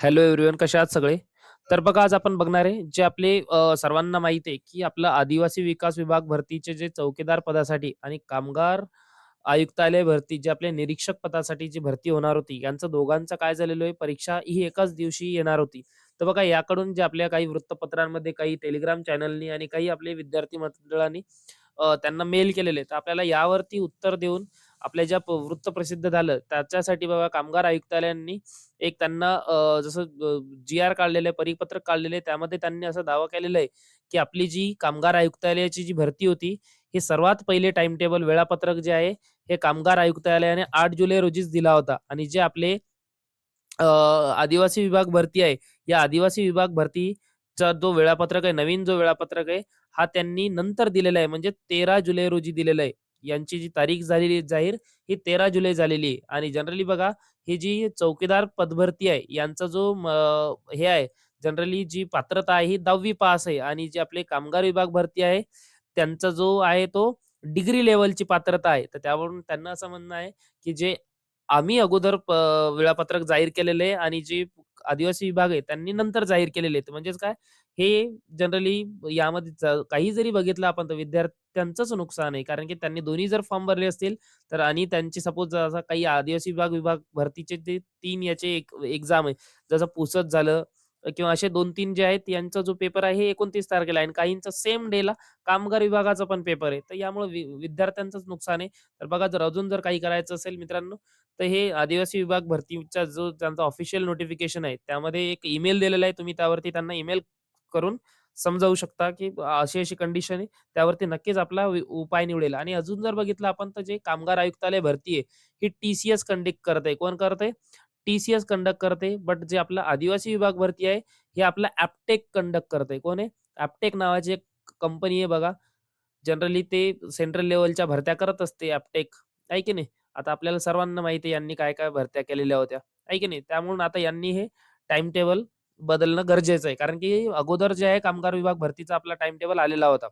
Hello everyone, कशा आहात सगळे? तर बघा आज आपण बघणार आहे जे आपले सर्वांना माहिती आहे, की आपलं आदिवासी विकास विभाग भरतीचे जे चौकीदार पदासाठी आणि कामगार आयुक्तालय भरती जे आपले निरीक्षक पदासाठी जी भरती होणार होती, यांचं दोघांचं काय झालेलं आहे, परीक्षा ही एकाच दिवशी येणार होती. तर बघा याकडून जे आपल्या काही वृत्तपत्रांमध्ये, काही टेलिग्राम चॅनलनी आणि काही आपले विद्यार्थी मंडळांनी त्यांना मेल केलेले. तर आपल्याला यावरती उत्तर देऊन आपल्या ज्या वृत्त प्रसिद्ध झालं त्याच्यासाठी बघा कामगार आयुक्तालयांनी एक त्यांना जसं जी-आर काढलेलं आहे, परिपत्रक काढलेलं आहे. त्यामध्ये त्यांनी असा दावा केलेला आहे, की आपली जी कामगार आयुक्तालयाची जी भरती होती, हे सर्वात पहिले टाईम टेबल वेळापत्रक जे आहे, हे कामगार आयुक्तालयाने 8 जुलै रोजीच दिला होता आणि जे आपले आदिवासी विभाग भरती आहे, या आदिवासी विभाग भरतीचा जो वेळापत्रक आहे, नवीन जो वेळापत्रक आहे, हा त्यांनी नंतर दिलेला आहे. म्हणजे 13 जुलै रोजी दिलेला आहे. यांची जी तारीख झालेली आहे जाहीर, ही 13 जुलै झालेली आहे आणि जनरली बघा, ही जी चौकीदार पदभरती आहे, यांचा जो हे आहे, जनरली जी पात्रता आहे, ही 10वी पास आहे आणि जे आपले कामगार विभाग भरती आहे, त्यांचा जो आहे तो डिग्री लेव्हलची पात्रता आहे. तर त्यावरून त्यांना असं म्हणणं आहे, की जे आम्ही अगोदर वेळापत्रक जाहीर केलेलं आहे आणि जे आदिवासी विभाग आहे त्यांनी नंतर जाहीर केलेले आहेत. म्हणजेच काय, हे जनरली यामध्ये काही जरी बघितलं आपण तर विद्यार्थ्यांचंच नुकसान आहे. कारण की त्यांनी दोन्ही जर फॉर्म भरले असतील तर आणि त्यांची सपोज असा काही आदिवासी विभाग भरतीचे जे 3 याचे एक्झाम आहे. जसं पुसद झालं किंवा असे 2-3 जे आहेत यांचा जो पेपर आहे हे 29 तारखेला आहे आणि काहींचा सेम डेला कामगार विभागाचा पण पेपर आहे. तर यामुळे विद्यार्थ्यांचंच नुकसान आहे. तर बघा जर अजून जर काही करायचं असेल मित्रांनो, तर हे आदिवासी विभाग भरतीचा जो त्यांचा ऑफिशियल नोटिफिकेशन आहे, त्यामध्ये एक ईमेल दिलेला आहे. तुम्ही त्यावरती त्यांना ईमेल करून समजावू शकता, की अशी-अशी कंडिशन आहे. त्यावरती नक्कीच आपला उपाय निवडेल आणि अजून जर बघितलं आपण तर जे कामगार आयुक्तालय भरती आहे, ही टी-सी-एस कंडक्ट करत कोण करत टी-सी-एस कंडक्ट करते. बट जे आपला आदिवासी विभाग भरती आहे, हे आपला ॲप्टेक कंडक्ट करते. कोण आहे? ॲप्टेक नावाची एक कंपनी आहे बघा. जनरली ते सेंट्रल लेव्हलच्या भरत्या करत असते ॲप्टेक, आहे की नाही? आता आपल्याला सर्वांना माहिती आहे यांनी काय-काय भरत्या केलेल्या होत्या, आहे की नाही? त्यामुळं आता यांनी हे टाईम टेबल बदलणं गरजेचं आहे. कारण की अगोदर जे आहे कामगार विभाग भरतीचा आपला टाईम टेबल आलेला होता.